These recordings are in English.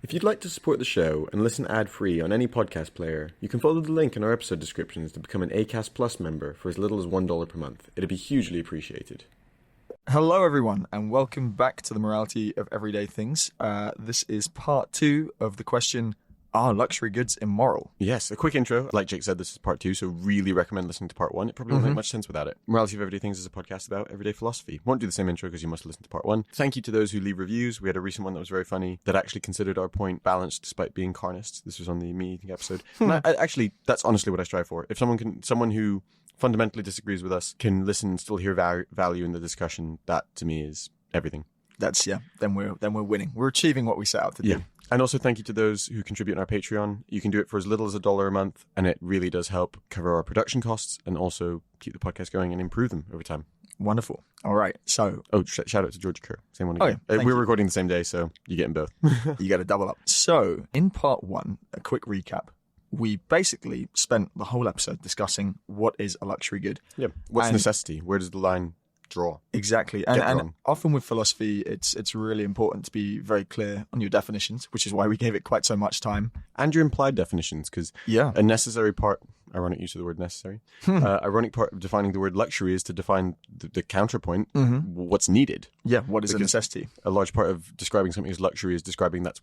If you'd like to support the show and listen ad-free on any podcast player, you can follow the link in our episode descriptions to become an Acast Plus member for as little as $1 per month. It'd be hugely appreciated. Hello, everyone, and welcome back to the Morality of Everyday Things. This is part 2 of the question, are luxury goods immoral? Yes, a quick intro. Like Jake said, this is part 2, so really recommend listening to part 1. It probably won't make much sense without it. Morality of Everyday Things is a podcast about everyday philosophy. Won't do the same intro because you must listen to part 1. Thank you to those who leave reviews. We had a recent one that was very funny that actually considered our point balanced despite being carnist. This was on the me eating episode. And actually, that's honestly what I strive for. If someone who fundamentally disagrees with us can listen and still hear value in the discussion, that to me is everything. Then we're winning. We're achieving what we set out to do. And also thank you to those who contribute on our Patreon. You can do it for as little as $1 a month, and it really does help cover our production costs and also keep the podcast going and improve them over time. Wonderful. All right. So, shout out to George Kerr. Same one again. We're recording the same day, so you're getting both. You got to double up. So, in part 1, a quick recap. We basically spent the whole episode discussing what is a luxury good. Yeah. What's necessity? Where does the line draw? Exactly. And often with philosophy, it's really important to be very clear on your definitions, which is why we gave it quite so much time. And your implied definitions, because a necessary part, ironic use of the word necessary, ironic part of defining the word luxury is to define the counterpoint, what's needed. Yeah, what is a necessity? A large part of describing something as luxury is describing that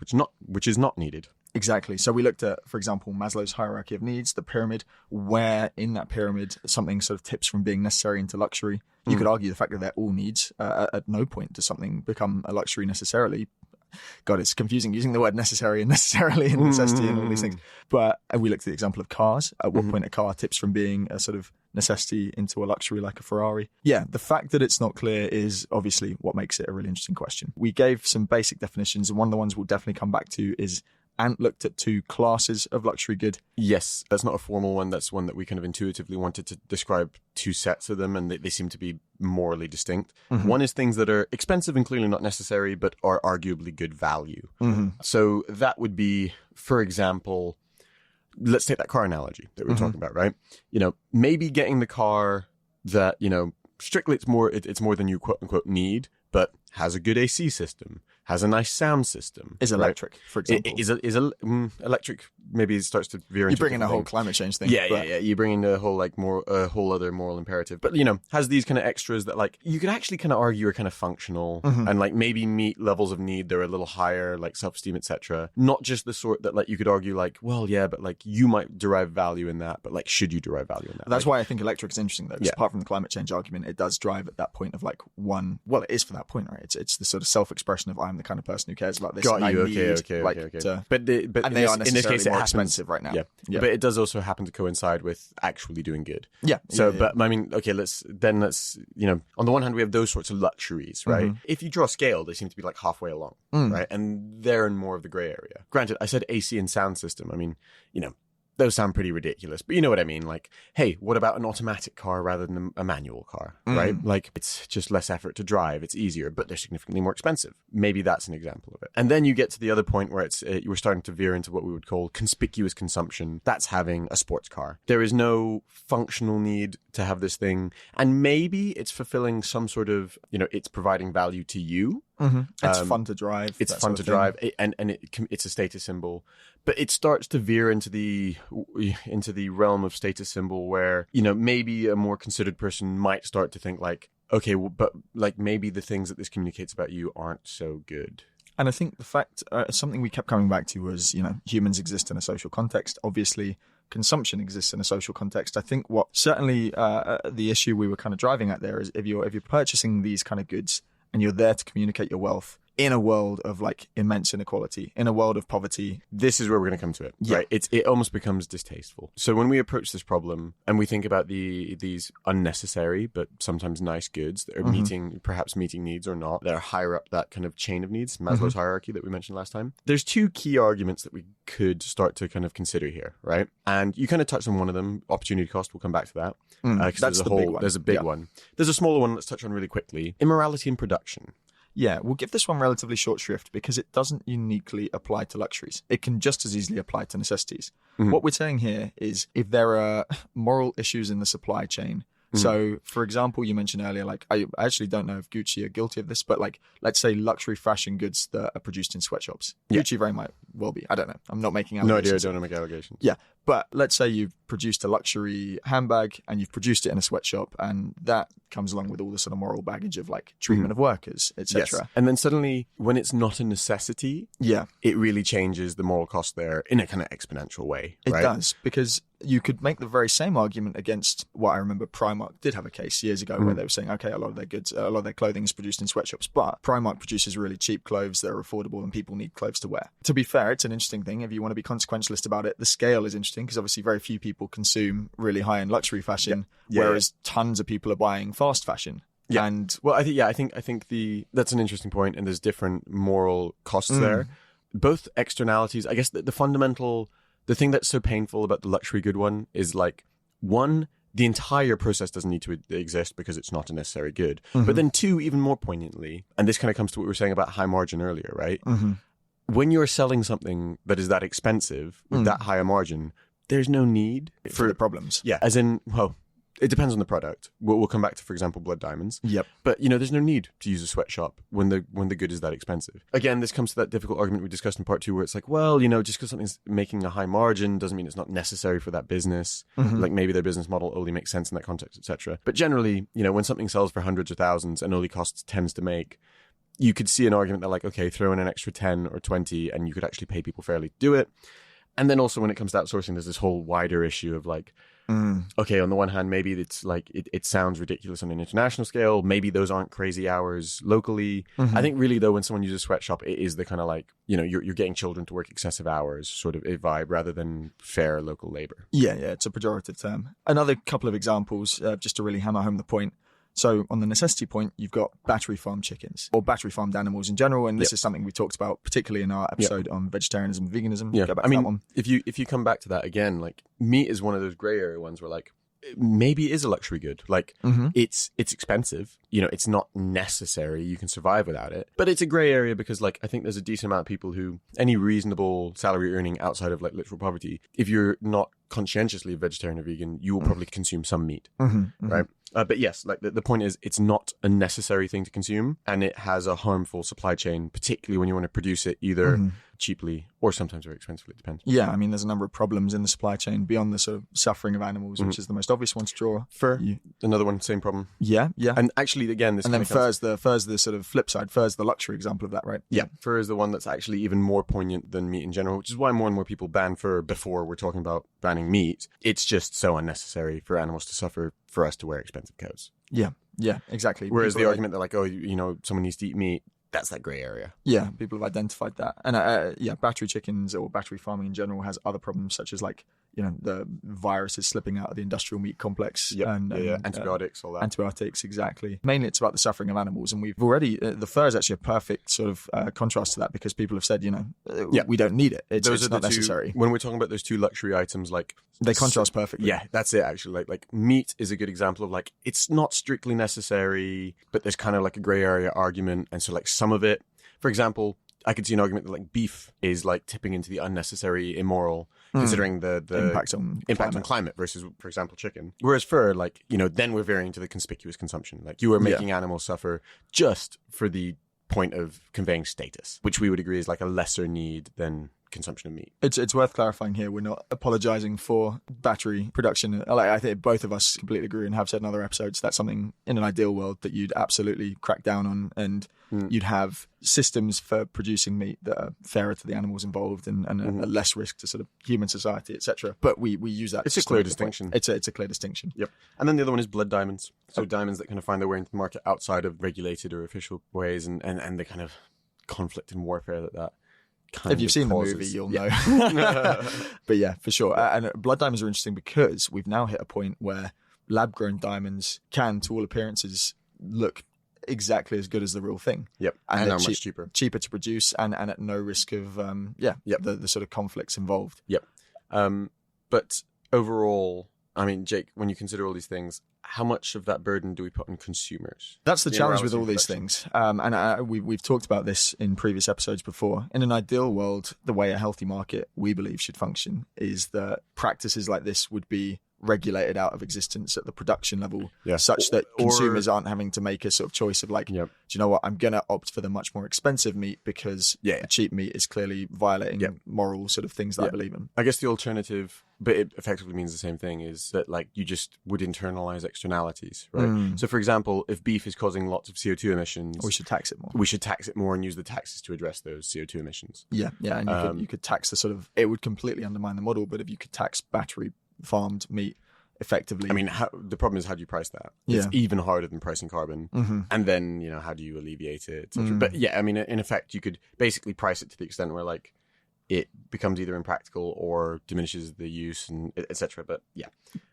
which is not needed. Exactly. So we looked at, for example, Maslow's hierarchy of needs, the pyramid, where in that pyramid something sort of tips from being necessary into luxury. You could argue the fact that they're all needs. At no point does something become a luxury necessarily. God, it's confusing using the word necessary and necessarily and necessity and all these things. But we looked at the example of cars. At what point a car tips from being a sort of necessity into a luxury like a Ferrari? Yeah, the fact that it's not clear is obviously what makes it a really interesting question. We gave some basic definitions, and one of the ones we'll definitely come back to is Ant looked at 2 classes of luxury good. Yes, that's not a formal one. That's one that we kind of intuitively wanted to describe 2 sets of them, and they seem to be morally distinct. One is things that are expensive and clearly not necessary, but are arguably good value. So that would be, for example, let's take that car analogy that we were talking about, right? Maybe getting the car that, strictly it's more than you quote unquote need, but has a good AC system, has a nice sound system. Is electric, for example. Electric, maybe it starts to veer into... You bring in a whole climate change thing. Yeah. You bring in a whole whole other moral imperative. But, has these kind of extras that you could actually kind of argue are kind of functional and maybe meet levels of need that are a little higher, like self-esteem, etc. Not just the sort that you could argue but you might derive value in that, but should you derive value in that? That's why I think electric is interesting though, because apart from the climate change argument, it does drive at that point of it is for that point, right? It's the sort of self-expression of I'm the kind of person who cares about this. Got you. Okay. But they are necessarily more expensive right now. Yeah. But it does also happen to coincide with actually doing good. Yeah. So, but I mean, okay, let's on the one hand, we have those sorts of luxuries, right? If you draw a scale, they seem to be halfway along, right? And they're in more of the gray area. Granted, I said AC and sound system. I mean, those sound pretty ridiculous, but you know what I mean? Hey, what about an automatic car rather than a manual car, right? It's just less effort to drive. It's easier, but they're significantly more expensive. Maybe that's an example of it. And then you get to the other point where you were starting to veer into what we would call conspicuous consumption. That's having a sports car. There is no functional need to have this thing. And maybe it's fulfilling some sort of, it's providing value to you. It's fun to drive. It's fun to drive, and it's a status symbol. But it starts to veer into the realm of status symbol where, maybe a more considered person might start to think okay, well, but maybe the things that this communicates about you aren't so good. And I think the fact, something we kept coming back to was, humans exist in a social context. Obviously, consumption exists in a social context. I think what certainly the issue we were kind of driving at there is if you're purchasing these kind of goods and you're there to communicate your wealth in a world of immense inequality, in a world of poverty. This is where we're going to come to it, right? It almost becomes distasteful. So when we approach this problem and we think about these unnecessary but sometimes nice goods that are perhaps meeting needs or not, that are higher up that kind of chain of needs, Maslow's hierarchy that we mentioned last time, there's 2 key arguments that we could start to kind of consider here, right? And you kind of touched on one of them, opportunity cost. We'll come back to that. That's the big one. There's a big one. There's a smaller one let's touch on really quickly. Immorality in production. Yeah, we'll give this one relatively short shrift because it doesn't uniquely apply to luxuries. It can just as easily apply to necessities. What we're saying here is if there are moral issues in the supply chain. So, for example, you mentioned earlier, I actually don't know if Gucci are guilty of this, but let's say luxury fashion goods that are produced in sweatshops. Gucci well be. I don't know. I'm not making No idea. allegations. Don't make allegations. Yeah. But let's say you've produced a luxury handbag and you've produced it in a sweatshop, and that comes along with all the sort of moral baggage of like treatment of workers, etc. Yes. And then suddenly, when it's not a necessity, it really changes the moral cost there in a kind of exponential way. It right? does, because you could make the very same argument against what I remember Primark did have a case years ago where they were saying, okay, a lot of their clothing is produced in sweatshops, but Primark produces really cheap clothes that are affordable and people need clothes to wear. To be fair, it's an interesting thing. If you want to be consequentialist about it, the scale is interesting because obviously very few people consume really high-end luxury fashion, whereas tons of people are buying fast fashion. Yeah. And well, I think that's an interesting point, and there's different moral costs there. Both externalities, I guess the thing that's so painful about the luxury good one is like, one, the entire process doesn't need to exist because it's not a necessary good. But then two, even more poignantly, and this kind of comes to what we were saying about high margin earlier, right? When you're selling something that is that expensive with that higher margin, there's no need for the problems. Yeah, as in, well, it depends on the product. We'll come back to, for example, blood diamonds. Yep. But, there's no need to use a sweatshop when the good is that expensive. Again, this comes to that difficult argument we discussed in part 2 where it's like, well, just because something's making a high margin doesn't mean it's not necessary for that business. Like maybe their business model only makes sense in that context, etc. But generally, when something sells for hundreds of thousands and only costs tens to make, you could see an argument that like, okay, throw in an extra 10 or 20 and you could actually pay people fairly to do it. And then also when it comes to outsourcing, there's this whole wider issue of like, okay, on the one hand, maybe it's like it sounds ridiculous on an international scale. Maybe those aren't crazy hours locally. I think really though, when someone uses a sweatshop, it is the kind of like, you're getting children to work excessive hours sort of a vibe rather than fair local labor. Yeah, it's a pejorative term. Another couple of examples, just to really hammer home the point. So on the necessity point, you've got battery farmed chickens or battery farmed animals in general. And this is something we talked about, particularly in our episode on vegetarianism and veganism. Yeah. Go back to that one. if you come back to that again, like meat is one of those gray area ones where like, maybe it is a luxury good. Like it's expensive, it's not necessary. You can survive without it, but it's a gray area because like, I think there's a decent amount of people who any reasonable salary earning outside of like literal poverty, if you're not conscientiously a vegetarian or vegan, you will probably consume some meat, right? But yes, like the point is it's not a necessary thing to consume and it has a harmful supply chain, particularly when you want to produce it either cheaply or sometimes very expensively, it depends. Yeah, I mean, there's a number of problems in the supply chain beyond the sort of suffering of animals, which is the most obvious one to draw. Fur, another one, same problem. Yeah. And actually, again, this and then fur's the sort of flip side. Fur's the luxury example of that, right? Yeah, fur is the one that's actually even more poignant than meat in general, which is why more and more people ban fur before we're talking about banning meat. It's just so unnecessary for animals to suffer for us to wear expensive coats. Yeah, exactly. Whereas the argument that like, oh, someone needs to eat meat, that's that grey area. Yeah, people have identified that. And battery chickens or battery farming in general has other problems such as like, the viruses slipping out of the industrial meat complex. And antibiotics, all that. Antibiotics, exactly. Mainly it's about the suffering of animals. And we've already, the fur is actually a perfect sort of contrast to that because people have said, we don't need it. It's not necessary. When we're talking about those two luxury items, like they contrast perfectly. Yeah, that's it actually. Like meat is a good example of like, it's not strictly necessary, but there's kind of like a gray area argument. And so like some of it, for example, I could see an argument that like beef is like tipping into the unnecessary immoral, considering the impact on climate versus, for example, chicken. Whereas fur, like, then we're veering into the conspicuous consumption. Like you are making animals suffer just for the point of conveying status, which we would agree is like a lesser need than consumption of meat. It's worth clarifying here. We're not apologizing for battery production. I think both of us completely agree and have said in other episodes that's something in an ideal world that you'd absolutely crack down on, and you'd have systems for producing meat that are fairer to the animals involved and a less risk to sort of human society, etc. But we use that. It's a clear distinction. It's a clear distinction. Yep. And then the other one is blood diamonds. So diamonds that kind of find their way into the market outside of regulated or official ways, and the kind of conflict and warfare that if you've seen the movie, you'll know. But yeah, for sure. And blood diamonds are interesting because we've now hit a point where lab-grown diamonds can, to all appearances, look exactly as good as the real thing. Yep. And are much cheaper. Cheaper to produce and at no risk of, the sort of conflicts involved. Yep. But overall, I mean, Jake, when you consider all these things, how much of that burden do we put on consumers? That's the challenge with all these things. And we've talked about this in previous episodes before. In an ideal world, the way a healthy market, we believe, should function is that practices like this would be regulated out of existence at the production level, Yeah. such that Or- consumers aren't having to make a sort of choice of like, Yep. do you know what, I'm going to opt for the much more expensive meat because Yeah. the cheap meat is clearly violating Yep. moral sort of things that I Yeah. believe in. I guess the alternative, but it effectively means the same thing, is that like you just would internalize externalities, right? So for example, if beef is causing lots of CO2 emissions, We should tax it more. we should tax it more and use the taxes to address those CO2 emissions. Yeah, and you could tax the sort of, it would completely undermine the model, but if you could tax battery farmed meat effectively. I mean, the problem is, how do you price that? It's Yeah. even harder than pricing carbon. And then, how do you alleviate it, et cetera. But yeah, I mean, in effect, you could basically price it to the extent where like it becomes either impractical or diminishes the use and et cetera. But yeah.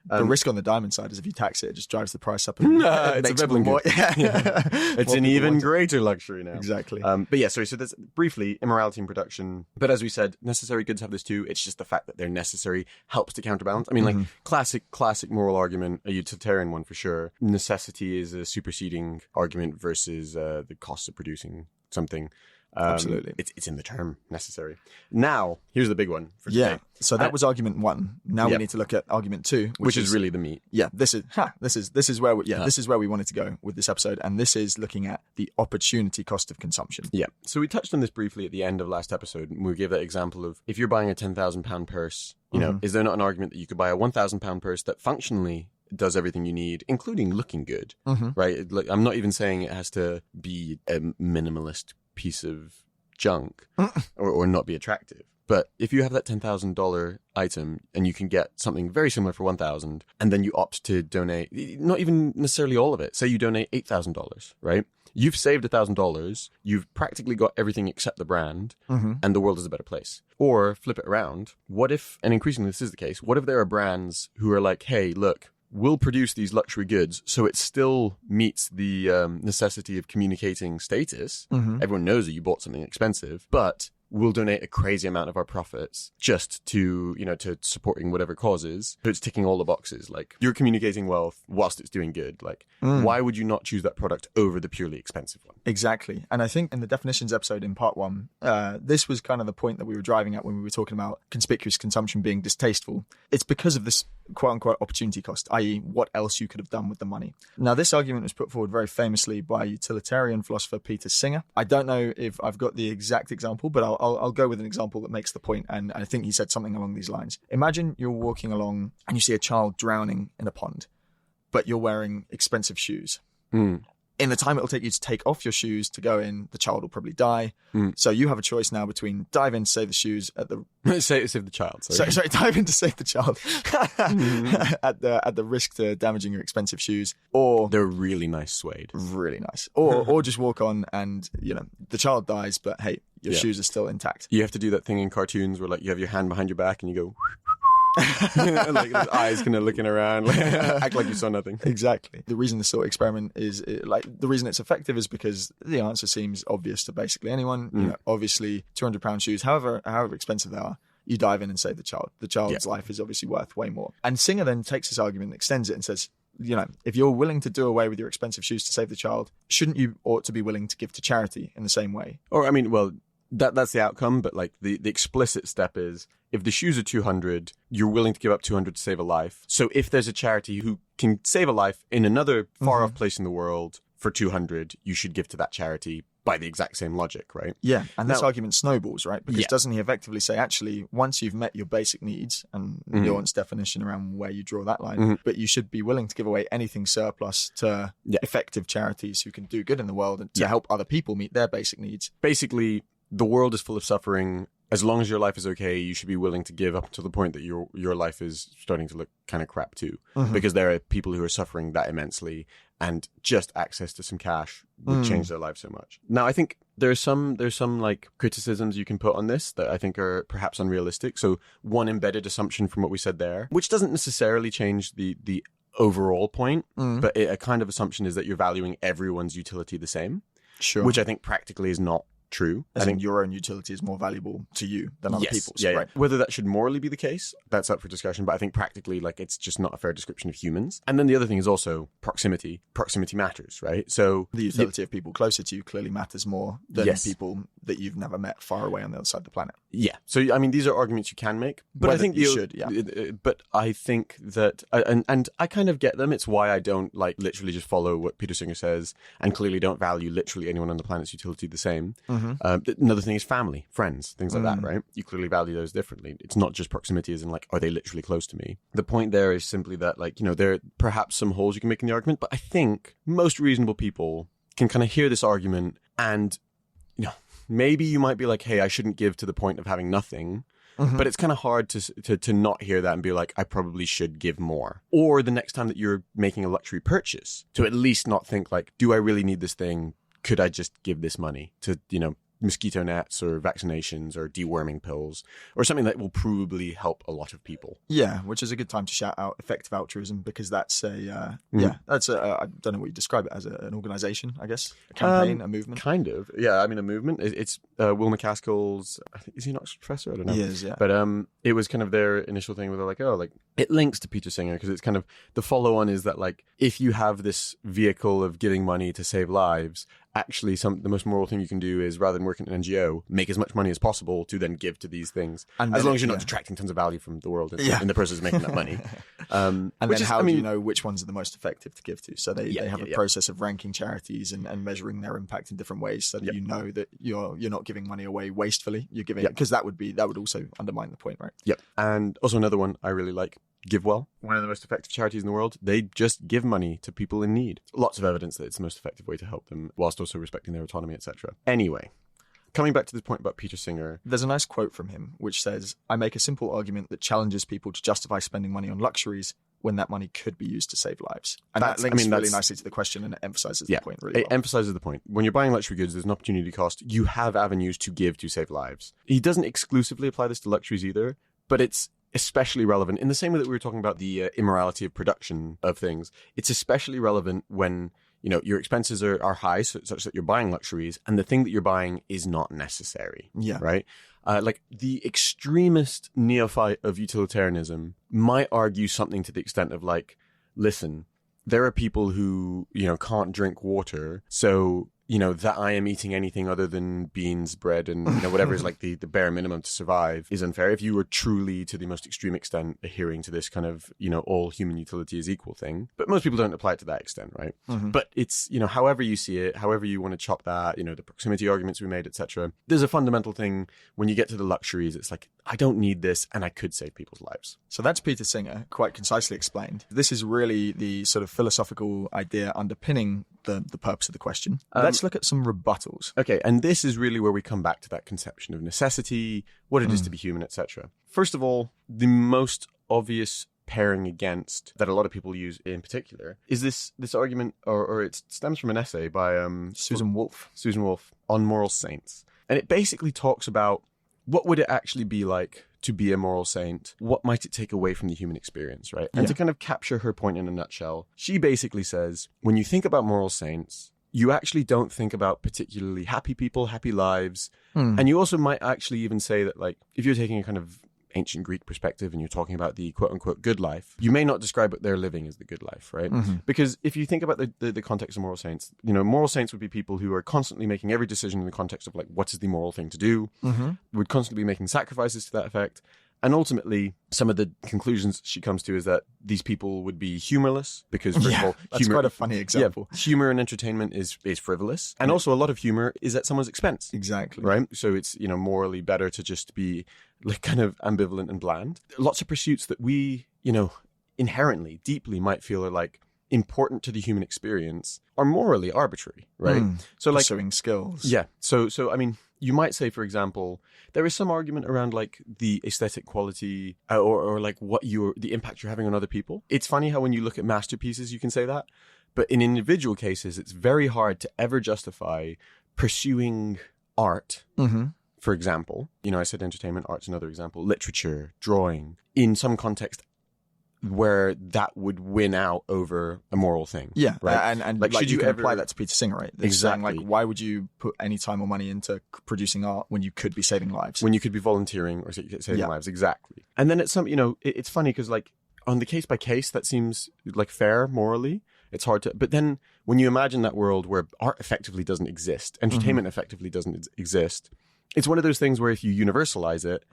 The risk on the diamond side is if you tax it, it just drives the price up. And It's a makes Veblen more. good. Yeah. It's More an people even want it. greater luxury now. Exactly. But yeah, sorry. So that's briefly immorality in production. But as we said, necessary goods have this too. It's just the fact that they're necessary helps to counterbalance. I mean, like classic moral argument, a utilitarian one for sure. Necessity is a superseding argument versus the cost of producing something. Absolutely. It's in the term necessary. Now, here's the big one for Yeah. today, So that was argument one. Now we Yep. need to look at argument two, which is really the meat. yeah. This is where this is where we wanted to go with this episode, and this is looking at the opportunity cost of consumption. Yeah. So we touched on this briefly at the end of last episode. And we gave that example of if you're buying a £10,000 purse, is there not an argument that you could buy a £1,000 purse that functionally does everything you need, including looking good, right? Like, I'm not even saying it has to be a minimalist piece of junk or not be attractive. But if you have that $10,000 item and you can get something very similar for $1,000, and then you opt to donate, not even necessarily all of it, say you donate $8,000, right? You've saved $1,000. You've practically got everything except the brand, and the world is a better place. Or flip it around. What if, and increasingly this is the case, what if there are brands who are like, hey, look, we'll produce these luxury goods so it still meets the necessity of communicating status. Everyone knows that you bought something expensive, but we'll donate a crazy amount of our profits just to, to supporting whatever causes. So it's ticking all the boxes. Like, you're communicating wealth whilst it's doing good. Like, why would you not choose that product over the purely expensive one? Exactly. And I think in the definitions episode in part one, this was kind of the point that we were driving at when we were talking about conspicuous consumption being distasteful. It's because of this quote unquote opportunity cost, i.e. what else you could have done with the money. Now, this argument was put forward very famously by utilitarian philosopher Peter Singer. I don't know if I've got the exact example, but I'll go with an example that makes the point. And I think he said something along these lines. Imagine you're walking along and you see a child drowning in a pond, but you're wearing expensive shoes. In the time it'll take you to take off your shoes to go in, the child will probably die. So you have a choice now between dive in to save the shoes at the Save the child. Sorry. sorry, dive in to save the child at the risk to damaging your expensive shoes, or They're really nice suede. really nice, or just walk on and the child dies, but hey, your Yeah. shoes are still intact. You have to do that thing in cartoons where like you have your hand behind your back and you go like the eyes kind of looking around, act like you saw nothing. Exactly. The reason this sort of experiment is the reason it's effective is because the answer seems obvious to basically anyone. Obviously, £200 shoes, however expensive they are, you dive in and save the child. The child's life is obviously worth way more. And Singer then takes this argument and extends it and says, if you're willing to do away with your expensive shoes to save the child, shouldn't you ought to be willing to give to charity in the same way? Or I mean, well, that's the outcome, but like the explicit step is if the shoes are 200, you're willing to give up 200 to save a life. So if there's a charity who can save a life in another far off place in the world for 200, you should give to that charity by the exact same logic, right? Yeah, and this Now- argument snowballs, right? Because doesn't he effectively say, actually, once you've met your basic needs, and nuanced definition around where you draw that line, but you should be willing to give away anything surplus to effective charities who can do good in the world and to help other people meet their basic needs. Basically, the world is full of suffering. As long as your life is okay, you should be willing to give up to the point that your life is starting to look kind of crap too. Because there are people who are suffering that immensely, and just access to some cash would change their life so much. Now, I think there's some like criticisms you can put on this that I think are perhaps unrealistic. So one embedded assumption from what we said there, which doesn't necessarily change the overall point, but a kind of assumption is that you're valuing everyone's utility the same. Sure. Which I think practically is not true. I think your own utility is more valuable to you than other people's. Yeah, right? yeah. Whether that should morally be the case, that's up for discussion. But I think practically, like, it's just not a fair description of humans. And then the other thing is also proximity. Proximity matters, right? So The utility of people closer to you clearly matters more than people that you've never met far away on the other side of the planet. Yeah. So, I mean, these are arguments you can make. But I think you should, But I think that, and I kind of get them. It's why I don't, like, literally just follow what Peter Singer says and clearly don't value literally anyone on the planet's utility the same. Another thing is family, friends, things like that, right? You clearly value those differently. It's not just proximity as in, like, are they literally close to me? The point there is simply that, like, you know, there are perhaps some holes you can make in the argument, but I think most reasonable people can kind of hear this argument and, you know, maybe you might be like, hey, I shouldn't give to the point of having nothing. But it's kind of hard to not hear that and be like, I probably should give more. Or the next time that you're making a luxury purchase, to at least not think like, do I really need this thing? Could I just give this money to, you know, mosquito nets or vaccinations or deworming pills or something that will probably help a lot of people? Yeah, which is a good time to shout out effective altruism, because that's I don't know what you describe it as, an organization, I guess, a campaign, a movement. Kind of, yeah. I mean, a movement. It's Will McCaskill's. I think, is he not a professor? I don't know. He is, yeah. But it was kind of their initial thing where they're like, oh, like it links to Peter Singer because it's kind of the follow-on is that like if you have this vehicle of giving money to save lives, actually the most moral thing you can do is rather than work in an NGO, make as much money as possible to then give to these things. And as long as you're not detracting tons of value from the world in the process of making that money. And then how do you know which ones are the most effective to give to? So they have a process of ranking charities and measuring their impact in different ways so that you know that you're not giving money away wastefully. You're giving because that would also undermine the point, right? Yep. And also another one I really like, Give Well, one of the most effective charities in the world. They just give money to people in need. Lots of evidence that it's the most effective way to help them whilst also respecting their autonomy, etc. Anyway, coming back to this point about Peter Singer. There's a nice quote from him which says, I make a simple argument that challenges people to justify spending money on luxuries when that money could be used to save lives. And that links really nicely to the question and it emphasizes the point really well. It emphasizes the point. When you're buying luxury goods, there's an opportunity cost. You have avenues to give to save lives. He doesn't exclusively apply this to luxuries either, but it's especially relevant in the same way that we were talking about the immorality of production of things. It's especially relevant when, you know, your expenses are high such that you're buying luxuries and the thing that you're buying is not necessary. Yeah. Right? Like the extremist neophyte of utilitarianism might argue something to the extent of like, listen, there are people who, you know, can't drink water. So, you know, that I am eating anything other than beans, bread, and, you know, whatever is like the bare minimum to survive is unfair. If you were truly, to the most extreme extent, adhering to this kind of, you know, all human utility is equal thing. But most people don't apply it to that extent, right? But it's, you know, however you see it, however you want to chop that, you know, the proximity arguments we made, etc. There's a fundamental thing when you get to the luxuries. It's like, I don't need this and I could save people's lives. So that's Peter Singer, quite concisely explained. This is really the sort of philosophical idea underpinning the purpose of the question. Let's look at some rebuttals. Okay, and this is really where we come back to that conception of necessity, what it is to be human, etc. First of all, the most obvious pairing against that a lot of people use in particular is this argument, or it stems from an essay by Susan Wolf on moral saints. And it basically talks about what would it actually be like to be a moral saint? What might it take away from the human experience, right? And to kind of capture her point in a nutshell, she basically says, when you think about moral saints, you actually don't think about particularly happy people, happy lives. And you also might actually even say that, like, if you're taking a kind of ancient Greek perspective and you're talking about the quote-unquote good life, you may not describe what they're living as the good life, right? Because if you think about the context of moral saints, you know, moral saints would be people who are constantly making every decision in the context of, like, what is the moral thing to do, would constantly be making sacrifices to that effect. And ultimately, some of the conclusions she comes to is that these people would be humorless because, first of all, that's quite a funny example. Yeah, humor and entertainment is frivolous. And also a lot of humor is at someone's expense. Exactly. Right? So it's, you know, morally better to just be like kind of ambivalent and bland. Lots of pursuits that we, you know, inherently, deeply might feel are like important to the human experience are morally arbitrary, right? So like pursuing skills. Yeah. So I mean, you might say, for example, there is some argument around like the aesthetic quality or like the impact you're having on other people. It's funny how when you look at masterpieces, you can say that, but in individual cases, it's very hard to ever justify pursuing art. For example, you know, I said entertainment, art's another example, literature, drawing, in some context, where that would win out over a moral thing. Yeah, right. and like, should you can ever apply that to Peter Singer, right? It's exactly saying, like, why would you put any time or money into producing art when you could be saving lives? when you could be volunteering or saving Yeah. lives? Exactly. And then it's it's funny because like on the case by case, that seems like fair morally. It's hard to, but then when you imagine that world where art effectively doesn't exist, entertainment effectively doesn't exist, it's one of those things where if you universalize it,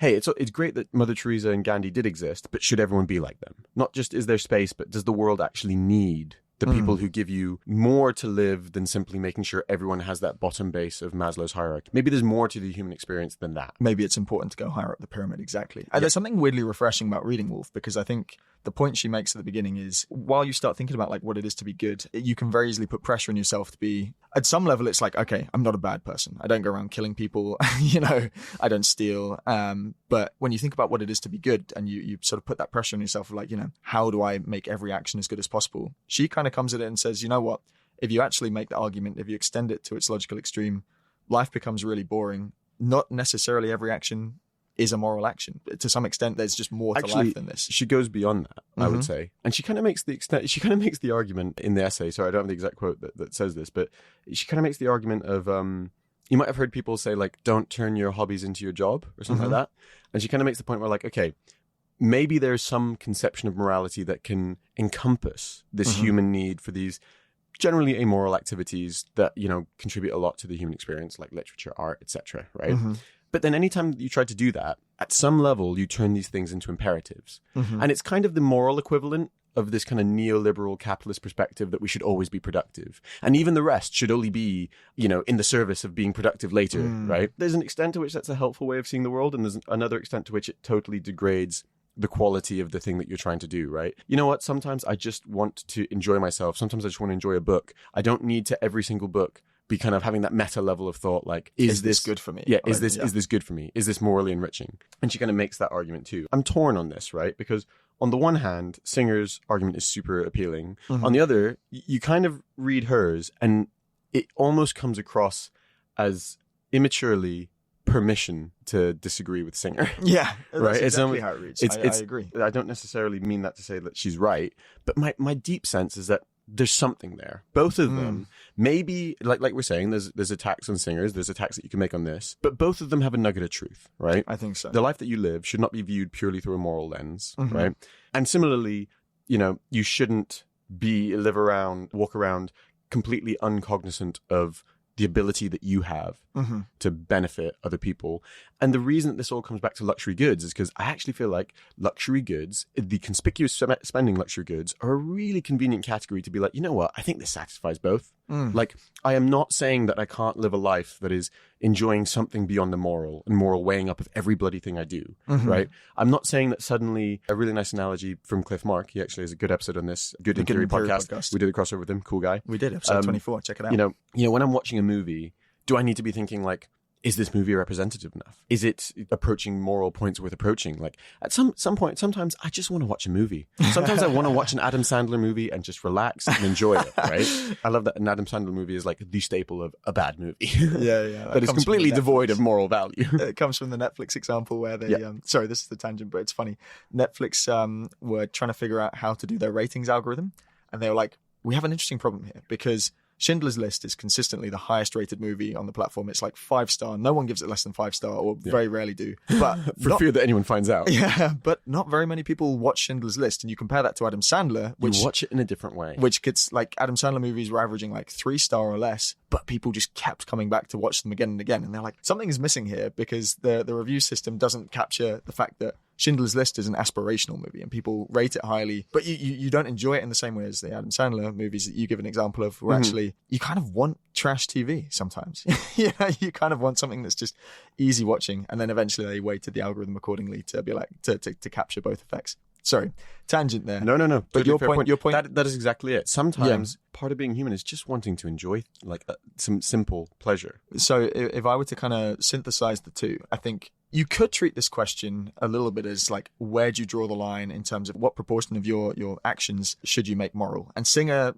hey, it's great that Mother Teresa and Gandhi did exist, but should everyone be like them? Not just is there space, but does the world actually need the people who give you more to live than simply making sure everyone has that bottom base of Maslow's hierarchy? Maybe there's more to the human experience than that. Maybe it's important to go higher up the pyramid, exactly. And there's something weirdly refreshing about reading Woolf, because I think the point she makes at the beginning is, while you start thinking about like what it is to be good, you can very easily put pressure on yourself to be, at some level, it's like, okay, I'm not a bad person. I don't go around killing people, I don't steal. But when you think about what it is to be good, and you sort of put that pressure on yourself of like, how do I make every action as good as possible? She kind of comes at it and says, you know what? If you actually make the argument, if you extend it to its logical extreme, life becomes really boring. Not necessarily every action is a moral action. To some extent, there's just more to life than this. She goes beyond that, I would say. And she kind of makes the argument in the essay. Sorry, I don't have the exact quote that says this, but she kind of makes the argument of, you might have heard people say like, don't turn your hobbies into your job or something like that. And she kind of makes the point where like, okay, maybe there's some conception of morality that can encompass this human need for these generally amoral activities that, contribute a lot to the human experience, like literature, art, etc. Right? But then anytime you try to do that, at some level, you turn these things into imperatives. And it's kind of the moral equivalent of this kind of neoliberal capitalist perspective that we should always be productive. And even the rest should only be, in the service of being productive later, right? There's an extent to which that's a helpful way of seeing the world. And there's another extent to which it totally degrades the quality of the thing that you're trying to do, right? You know what? Sometimes I just want to enjoy myself. Sometimes I just want to enjoy a book. I don't need to every single book be kind of having that meta level of thought, like, is this good for me? Yeah, is this good for me? Is this morally enriching? And she kind of makes that argument too. I'm torn on this, right? Because on the one hand, Singer's argument is super appealing. On the other, you kind of read hers and it almost comes across as immaturely permission to disagree with Singer. Yeah, right. That's exactly how it reads. I agree. I don't necessarily mean that to say that she's right, but my deep sense is that there's something there. Both of them, maybe like we're saying, there's attacks on Singers, there's attacks that you can make on this, but both of them have a nugget of truth, right? I think so. The life that you live should not be viewed purely through a moral lens, right? And similarly, you shouldn't walk around completely uncognizant of the ability that you have to benefit other people. And the reason that this all comes back to luxury goods is because I actually feel like luxury goods, the conspicuous spending luxury goods, are a really convenient category to be like, you know what, I think this satisfies both. Like, I am not saying that I can't live a life that is enjoying something beyond the moral and moral weighing up of every bloody thing I do, right? I'm not saying that suddenly, a really nice analogy from Cliff Mark, he actually has a good episode on this, Good in Theory podcast. We did a crossover with him, cool guy. We did, episode 24, check it out. When I'm watching a movie, do I need to be thinking like, is this movie representative enough? Is it approaching moral points worth approaching? Like at some point, sometimes I just want to watch a movie. Sometimes I want to watch an Adam Sandler movie and just relax and enjoy it, right? I love that an Adam Sandler movie is like the staple of a bad movie. Yeah. That is completely devoid of moral value. It comes from the Netflix example where they, sorry, this is the tangent, but it's funny. Netflix were trying to figure out how to do their ratings algorithm. And they were like, we have an interesting problem here because Schindler's List is consistently the highest rated movie on the platform. It's like 5-star. No one gives it less than 5-star, or very rarely do. But for fear that anyone finds out. Yeah, but not very many people watch Schindler's List. And you compare that to Adam Sandler, which you watch it in a different way. Which gets like Adam Sandler movies were averaging like 3-star or less, but people just kept coming back to watch them again and again. And they're like, something is missing here because the review system doesn't capture the fact that Schindler's List is an aspirational movie and people rate it highly, but you don't enjoy it in the same way as the Adam Sandler movies that you give an example of, where actually you kind of want trash TV sometimes. You kind of want something that's just easy watching, and then eventually they weighted the algorithm accordingly to be like to capture both effects. Sorry, tangent there. No. But your point. That is exactly it. Sometimes part of being human is just wanting to enjoy like some simple pleasure. So if I were to kind of synthesize the two, I think you could treat this question a little bit as like, where do you draw the line in terms of what proportion of your actions should you make moral? And Singer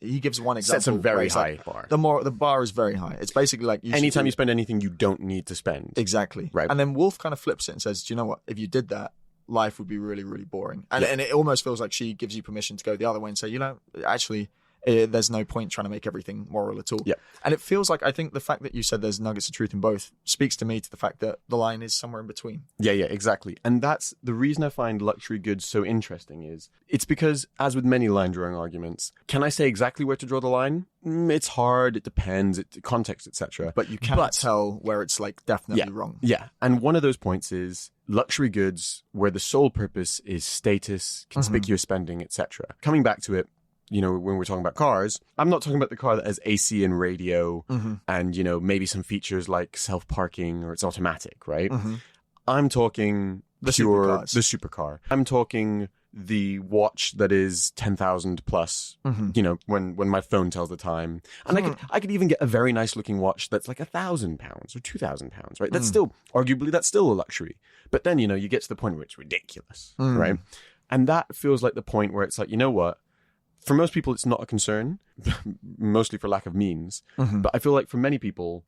he gives one example. Sets a very high bar. The bar is very high. It's basically like anytime you spend anything you don't need to spend. Exactly. Right. And then Wolf kind of flips it and says, do you know what? If you did that, life would be really, really boring. And it almost feels like she gives you permission to go the other way and say, actually, there's no point trying to make everything moral at all. Yeah. And it feels like, I think the fact that you said there's nuggets of truth in both speaks to me to the fact that the line is somewhere in between. Yeah, exactly. And that's the reason I find luxury goods so interesting is it's because, as with many line drawing arguments, can I say exactly where to draw the line? It's hard. It depends. Context, etc. But you cannot tell where it's like definitely wrong. Yeah. And one of those points is luxury goods where the sole purpose is status, conspicuous spending, etc. Coming back to it, when we're talking about cars, I'm not talking about the car that has AC and radio and, maybe some features like self-parking or it's automatic, right? I'm talking the supercar. I'm talking the watch that is 10,000 plus, when my phone tells the time. And I could even get a very nice looking watch that's like £1,000 or £2,000, right? That's still, arguably, that's still a luxury. But then, you get to the point where it's ridiculous, right? And that feels like the point where it's like, you know what? For most people, it's not a concern, mostly for lack of means. But I feel like for many people,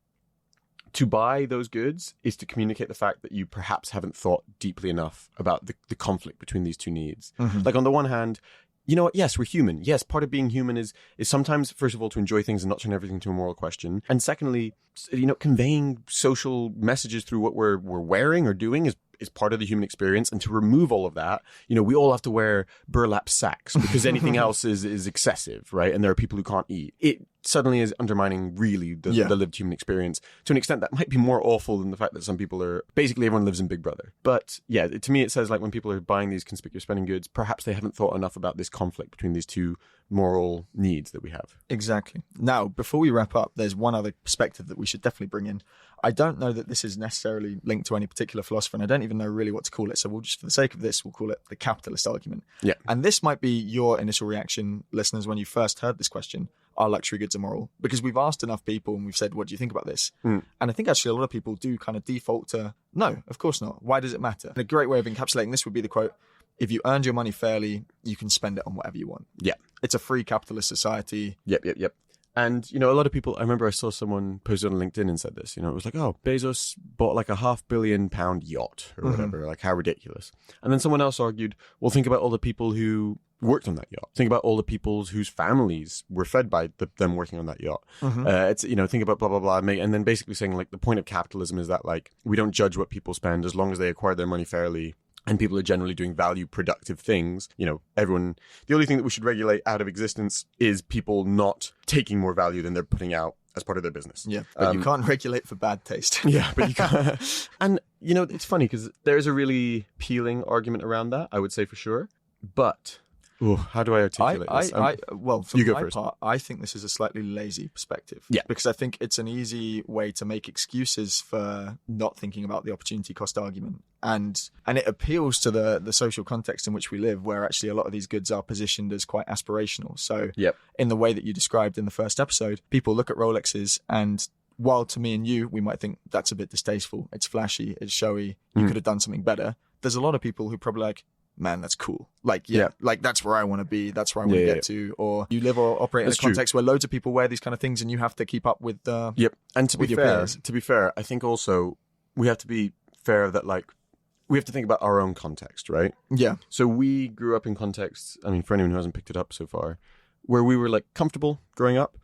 to buy those goods is to communicate the fact that you perhaps haven't thought deeply enough about the conflict between these two needs. Like on the one hand, you know what? Yes, we're human. Yes, part of being human is sometimes, first of all, to enjoy things and not turn everything to a moral question. And secondly, conveying social messages through what we're wearing or doing is part of the human experience. And to remove all of that, we all have to wear burlap sacks because anything else is excessive, right? And there are people who can't eat. It suddenly is undermining really the lived human experience to an extent that might be more awful than the fact that some people are, basically everyone lives in Big Brother. But yeah, to me, it says like when people are buying these conspicuous spending goods, perhaps they haven't thought enough about this conflict between these two moral needs that we have. Exactly. Now, before we wrap up, there's one other perspective that we should definitely bring in. I don't know that this is necessarily linked to any particular philosopher, and I don't even know really what to call it. So we'll just, for the sake of this, we'll call it the capitalist argument. Yeah. And this might be your initial reaction, listeners, when you first heard this question. Are luxury goods immoral? Because we've asked enough people and we've said, what do you think about this? And I think actually a lot of people do kind of default to, no, of course not. Why does it matter? And a great way of encapsulating this would be the quote, if you earned your money fairly, you can spend it on whatever you want. Yeah. It's a free capitalist society. Yep. And, a lot of people, I remember I saw someone posted on LinkedIn and said this, it was like, oh, Bezos bought like a £500 million yacht or whatever, like how ridiculous. And then someone else argued, well, think about all the people who worked on that yacht. Think about all the people whose families were fed by them working on that yacht. It's, think about blah, blah, blah. And then basically saying like the point of capitalism is that like, we don't judge what people spend as long as they acquire their money fairly. And people are generally doing value productive things. Everyone, the only thing that we should regulate out of existence is people not taking more value than they're putting out as part of their business. Yeah. But you can't regulate for bad taste. Yeah, but you can't. And, it's funny because there's a really appealing argument around that, I would say for sure. But how do I articulate this? Well, for my part, I think this is a slightly lazy perspective. Yeah. Because I think it's an easy way to make excuses for not thinking about the opportunity cost argument. And it appeals to the social context in which we live, where actually a lot of these goods are positioned as quite aspirational. So in the way that you described in the first episode, people look at Rolexes and while to me and you, we might think that's a bit distasteful. It's flashy, it's showy, you could have done something better. There's a lot of people who probably like, man, that's cool. Like, like that's where I want to be. That's where I want to get to. Or you live or operate in a context where loads of people wear these kind of things and you have to keep up with And to be fair, I think also we have to be fair that like, we have to think about our own context, right? Yeah. So we grew up in contexts, I mean, for anyone who hasn't picked it up so far, where we were like comfortable growing up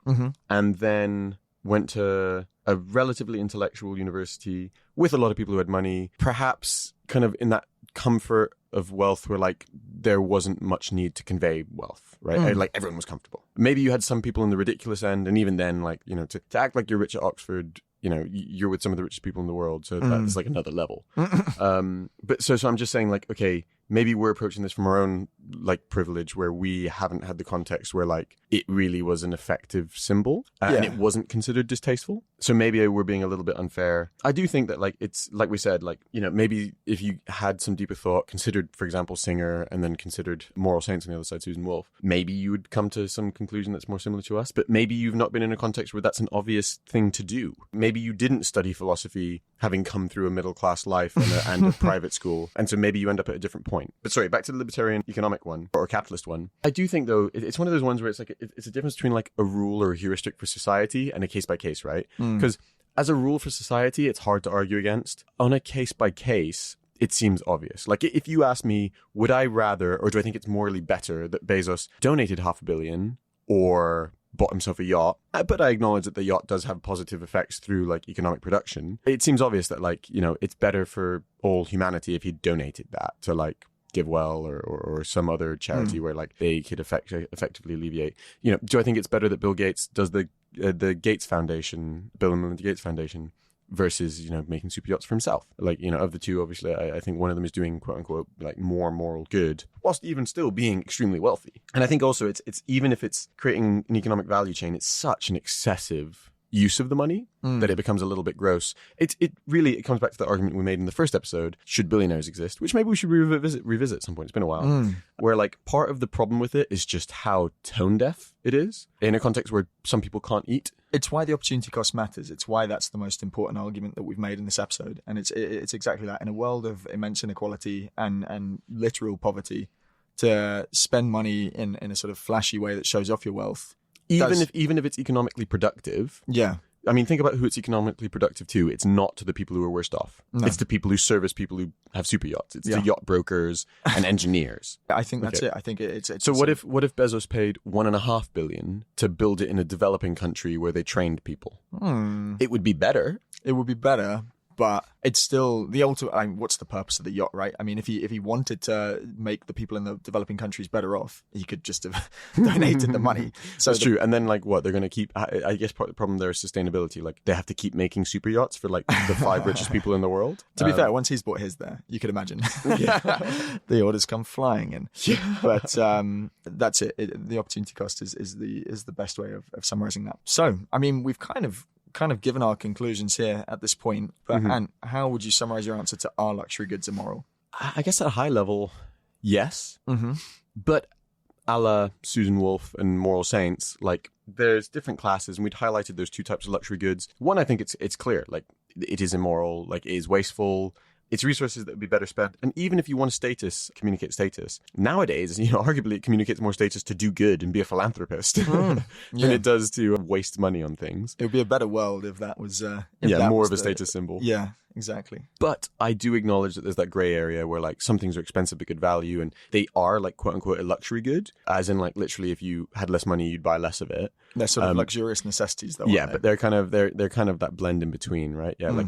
and then went to a relatively intellectual university with a lot of people who had money, perhaps kind of in that comfort of wealth where like there wasn't much need to convey wealth, right? Like everyone was comfortable. Maybe you had some people in the ridiculous end, and even then, like, to act like you're rich at Oxford, you're with some of the richest people in the world, so that's like another level. But so I'm just saying, like, okay, maybe we're approaching this from our own like privilege where we haven't had the context where like it really was an effective symbol and it wasn't considered distasteful. So maybe we're being a little bit unfair. I do think that like it's like we said, like, maybe if you had some deeper thought, considered, for example, Singer, and then considered Moral Saints on the other side, Susan Wolf, maybe you would come to some conclusion that's more similar to us. But maybe you've not been in a context where that's an obvious thing to do. Maybe you didn't study philosophy having come through a middle class life and a private school. And so maybe you end up at a different point. But sorry, back to the libertarian economic one or capitalist one. I do think though, it's one of those ones where it's like, it's a difference between like a rule or a heuristic for society and a case by case, right? Because as a rule for society, it's hard to argue against. On a case by case, it seems obvious. Like, if you ask me, would I rather, or do I think it's morally better that Bezos donated $500 million or bought himself a yacht? But I acknowledge that the yacht does have positive effects through like economic production. It seems obvious that like, you know, it's better for all humanity if he donated that to like GiveWell or some other charity where like they could effectively alleviate. You know, do I think it's better that Bill Gates does the Gates Foundation, Bill and Melinda Gates Foundation, versus, you know, making super yachts for himself? Like, you know, of the two, obviously, I think one of them is doing quote unquote like more moral good, whilst even still being extremely wealthy. And I think also it's even if it's creating an economic value chain, it's such an excessive use of the money that it becomes a little bit gross. It comes back to the argument we made in the first episode, should billionaires exist, which maybe we should revisit at some point. It's been a while. Where like part of the problem with it is just how tone deaf it is in a context where some people can't eat. It's why the opportunity cost matters. It's why that's the most important argument that we've made in this episode. And it's exactly that. In a world of immense inequality and literal poverty, to spend money in a sort of flashy way that shows off your wealth, even if it's economically productive. Yeah. I mean, think about who it's economically productive to. It's not to the people who are worst off. No. It's the people who service people who have super yachts. It's the yacht brokers and engineers. I think that's it. I think it's so what if Bezos paid $1.5 billion to build it in a developing country where they trained people? It would be better. It would be better. But it's still the ultimate. I mean, what's the purpose of the yacht, right? I mean, if he wanted to make the people in the developing countries better off, he could just have donated the money. So that's true. And then, like, what they're going to keep? I guess part of the problem there is sustainability. Like, they have to keep making super yachts for like the 5 richest people in the world. To be fair, once he's bought his there, you could imagine the orders come flying in. But that's it. The opportunity cost is the best way of summarizing that. So, I mean, we've kind of given our conclusions here at this point, but Ant, how would you summarize your answer to are luxury goods immoral? I guess at a high level, yes. But a la Susan Wolf and Moral Saints, like there's different classes, and we'd highlighted those 2 types of luxury goods. One, I think it's clear, like it is immoral, like it is wasteful. It's resources that would be better spent. And even if you want to communicate status, nowadays, you know, arguably it communicates more status to do good and be a philanthropist than it does to waste money on things. It would be a better world if that was... more of a status symbol. Yeah, exactly. But I do acknowledge that there's that gray area where like some things are expensive but good value, and they are like quote unquote a luxury good, as in like literally if you had less money, you'd buy less of it. They're sort of luxurious necessities though. Yeah, but they're kind of that blend in between, right? Yeah, like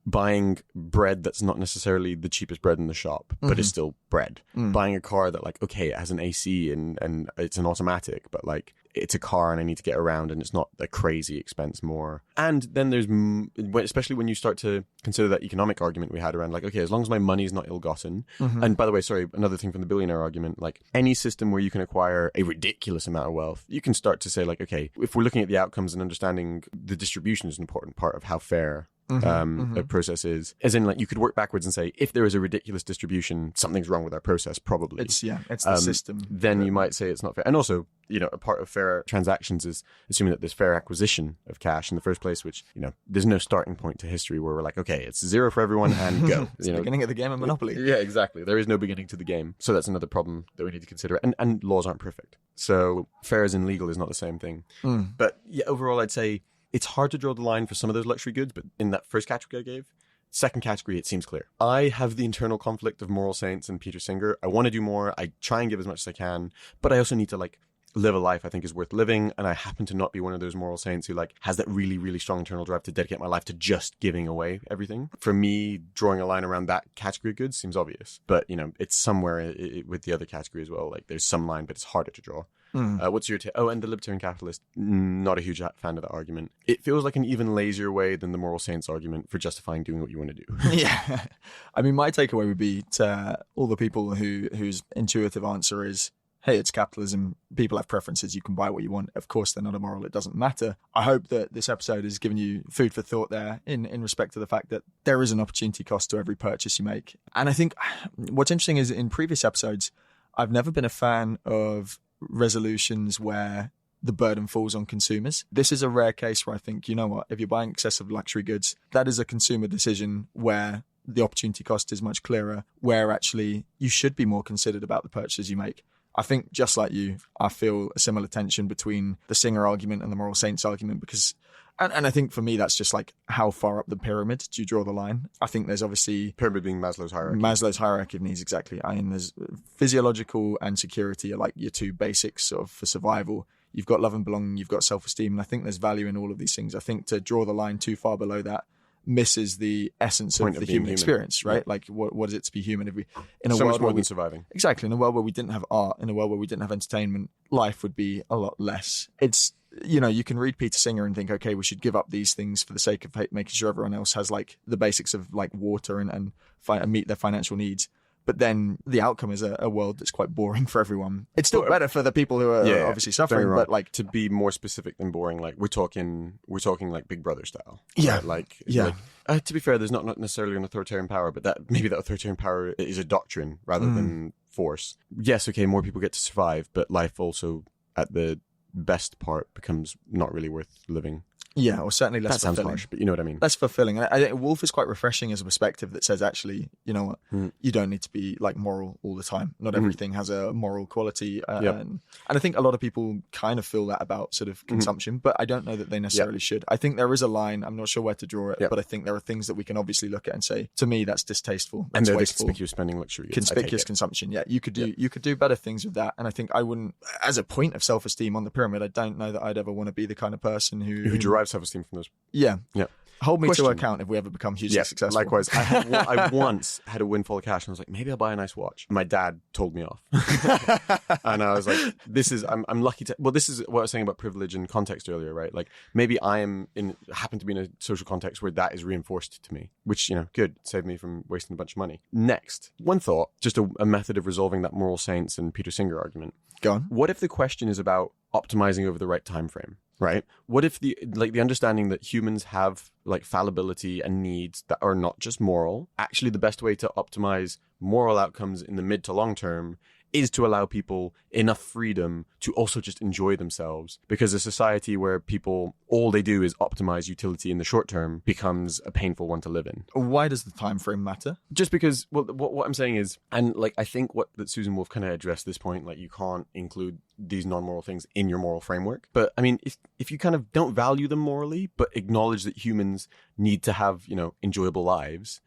buying bread that's not necessarily the cheapest bread in the shop, but is still bread. Buying a car that like, okay, it has an AC and it's an automatic, but like it's a car and I need to get around and it's not a crazy expense more. And then there's, especially when you start to consider that economic argument we had around like, okay, as long as my money is not ill-gotten. And by the way, sorry, another thing from the billionaire argument, like any system where you can acquire a ridiculous amount of wealth, you can start to say like, okay, if we're looking at the outcomes and understanding the distribution is an important part of how fair a process is, as in like you could work backwards and say if there is a ridiculous distribution, something's wrong with our process. Probably it's the system. Then you might say it's not fair. And also, you know, a part of fair transactions is assuming that there's fair acquisition of cash in the first place, which, you know, there's no starting point to history where we're like, okay, it's 0 for everyone and go. It's the beginning of the game of Monopoly. Yeah, exactly. There is no beginning to the game. So that's another problem that we need to consider. And laws aren't perfect. So fair as in legal is not the same thing. But yeah, overall, I'd say it's hard to draw the line for some of those luxury goods, but in that first category I gave, second category, it seems clear. I have the internal conflict of Moral Saints and Peter Singer. I want to do more. I try and give as much as I can, but I also need to like live a life I think is worth living. And I happen to not be one of those Moral Saints who like has that really, really strong internal drive to dedicate my life to just giving away everything. For me, drawing a line around that category of goods seems obvious, but you know, it's somewhere with the other category as well. Like there's some line, but it's harder to draw. What's your take? Oh, and the libertarian capitalist, not a huge fan of that argument. It feels like an even lazier way than the Moral Saints argument for justifying doing what you want to do. Yeah. I mean, my takeaway would be to all the people whose intuitive answer is, hey, it's capitalism. People have preferences. You can buy what you want. Of course, they're not immoral. It doesn't matter. I hope that this episode has given you food for thought there in respect to the fact that there is an opportunity cost to every purchase you make. And I think what's interesting is in previous episodes, I've never been a fan of resolutions where the burden falls on consumers. This is a rare case where I think, you know what, if you're buying excessive luxury goods, that is a consumer decision where the opportunity cost is much clearer, where actually you should be more considered about the purchases you make. I think just like you, I feel a similar tension between the Singer argument and the Moral Saints argument, because And I think for me, that's just like, how far up the pyramid do you draw the line? I think there's obviously... Pyramid being Maslow's hierarchy. Maslow's hierarchy of needs, exactly. I mean, there's physiological and security are like your two basics sort of for survival. You've got love and belonging, you've got self-esteem, and I think there's value in all of these things. I think to draw the line too far below that misses the essence of the human experience, right? Yeah. Like, what is it to be human? If we in a so world much more where than surviving. Exactly. In a world where we didn't have art, in a world where we didn't have entertainment, life would be a lot less. It's, you know, you can read Peter Singer and think, okay, we should give up these things for the sake of making sure everyone else has like the basics of like water and meet their financial needs. But then the outcome is a world that's quite boring for everyone. It's still better for the people who are obviously suffering, but like, to be more specific than boring, like we're talking like Big Brother style. Yeah. Right? Like, to be fair, there's not necessarily an authoritarian power, but that authoritarian power is a doctrine rather than force. Yes, okay, more people get to survive, but life also at the best part becomes not really worth living. Yeah, or certainly less fulfilling. That sounds harsh, but you know what I mean. Less fulfilling. I think Wolf is quite refreshing as a perspective that says, actually, you know what, you don't need to be like moral all the time. Not everything has a moral quality. And I think a lot of people kind of feel that about sort of consumption, but I don't know that they necessarily should. I think there is a line, I'm not sure where to draw it, but I think there are things that we can obviously look at and say, to me, that's distasteful. That's and they're wasteful. Conspicuous spending luxury. Conspicuous consumption. Yeah, you could do better things with that. And I think I wouldn't, as a point of self-esteem on the pyramid, I don't know that I'd ever want to be the kind of person who derives self-esteem from those. Yeah. Hold me Question. to account if we ever become hugely successful. Likewise. I once had a windfall of cash and I was like, maybe I'll buy a nice watch. My dad told me off. And I was like, I'm lucky to, well, this is what I was saying about privilege and context earlier, right? Like maybe I happen to be in a social context where that is reinforced to me, which, you know, good, saved me from wasting a bunch of money. Next, one thought, just a method of resolving that moral saints and Peter Singer argument. Go on. What if the question is about optimizing over the right time frame? Right? What if the understanding that humans have like fallibility and needs that are not just moral, actually the best way to optimize moral outcomes in the mid to long term is to allow people enough freedom to also just enjoy themselves, because a society where people, all they do is optimize utility in the short term becomes a painful one to live in. Why does the time frame matter? Just because, well, what I'm saying is, and like I think that Susan Wolf kind of addressed this point, like you can't include these non-moral things in your moral framework. But I mean, if you kind of don't value them morally, but acknowledge that humans need to have, you know, enjoyable lives,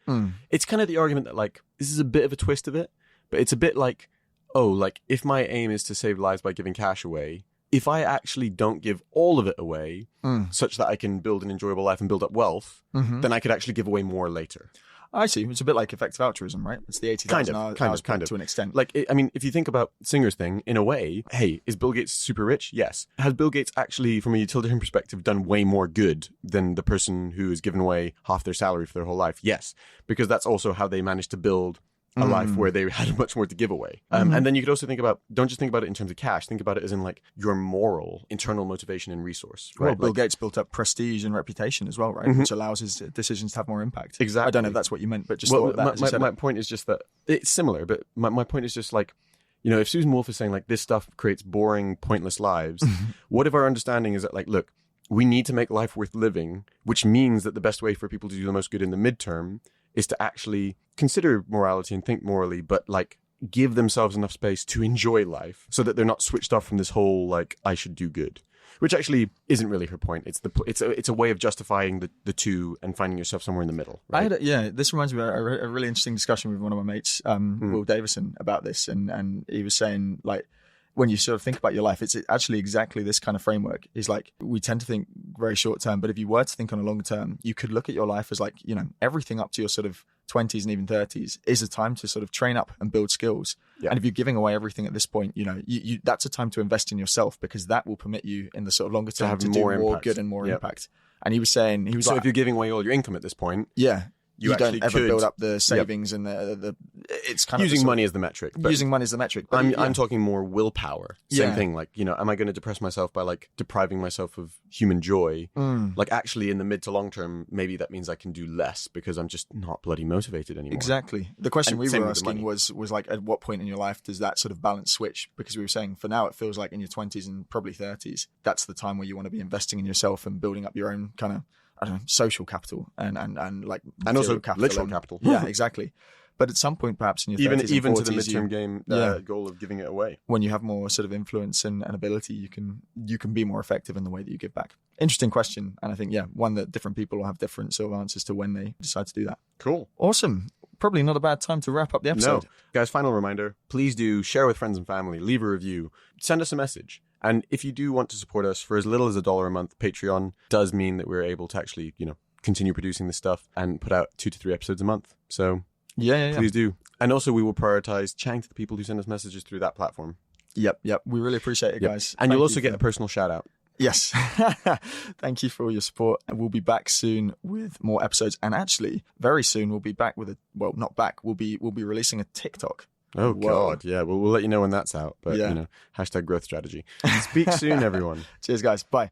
it's kind of the argument that like, this is a bit of a twist of it, but it's a bit like, oh, like if my aim is to save lives by giving cash away, if I actually don't give all of it away such that I can build an enjoyable life and build up wealth, then I could actually give away more later. I see. It's a bit like effective altruism, right? It's the 80,000 hours to an extent. Like, I mean, if you think about Singer's thing, in a way, hey, is Bill Gates super rich? Yes. Has Bill Gates actually, from a utilitarian perspective, done way more good than the person who has given away half their salary for their whole life? Yes. Because that's also how they managed to build a life where they had much more to give away. And then you could also think about, don't just think about it in terms of cash, think about it as in like your moral, internal motivation and resource. Right? Well, Bill Gates built up prestige and reputation as well, right? Which allows his decisions to have more impact. Exactly. I don't know if that's what you meant, but just my point is just that it's similar, but my point is just like, you know, if Susan Wolf is saying like this stuff creates boring, pointless lives, what if our understanding is that like, look, we need to make life worth living, which means that the best way for people to do the most good in the midterm is to actually consider morality and think morally, but like give themselves enough space to enjoy life so that they're not switched off from this whole like I should do good, which actually isn't really her point. It's a way of justifying the two and finding yourself somewhere in the middle. Right? This reminds me of a really interesting discussion with one of my mates, Will Davison, about this, and he was saying like, when you sort of think about your life, it's actually exactly this kind of framework. Is like, we tend to think very short term, but if you were to think on a long term, you could look at your life as like, you know, everything up to your sort of 20s and even 30s is a time to sort of train up and build skills. Yeah. And if you're giving away everything at this point, you know, you that's a time to invest in yourself, because that will permit you in the sort of longer term to do more good and more impact. And he was saying, so like, if you're giving away all your income at this point, you don't ever build up the savings and the it's kind of using money as the metric. Using money as the metric. But I'm talking more willpower. Same thing. Like, you know, am I going to depress myself by like depriving myself of human joy? Like actually in the mid to long term, maybe that means I can do less because I'm just not bloody motivated anymore. Exactly. The question we were asking was like, at what point in your life does that sort of balance switch? Because we were saying for now, it feels like in your 20s and probably 30s, that's the time where you want to be investing in yourself and building up your own kind of, I don't know, social capital and like and also capital literal capital. Yeah, exactly. But at some point, perhaps in your 30s even and to the 40s, midterm game goal of giving it away. when you have more sort of influence and ability, you can be more effective in the way that you give back. Interesting question. And I think, one that different people will have different sort of answers to when they decide to do that. Cool. Awesome. Probably not a bad time to wrap up the episode. No. Guys, final reminder, please do share with friends and family, leave a review, send us a message. And if you do want to support us for as little as $1 a month, Patreon does mean that we're able to actually, continue producing this stuff and put out 2 to 3 episodes a month. So please do. And also we will prioritize chatting to the people who send us messages through that platform. Yep. We really appreciate it, guys. And you'll also get a personal shout out. Yes. Thank you for all your support. And we'll be back soon with more episodes. And actually, very soon we'll be back with we'll be releasing a TikTok. Oh, God. Yeah, we'll let you know when that's out. But, hashtag growth strategy. Speak soon, everyone. Cheers, guys. Bye.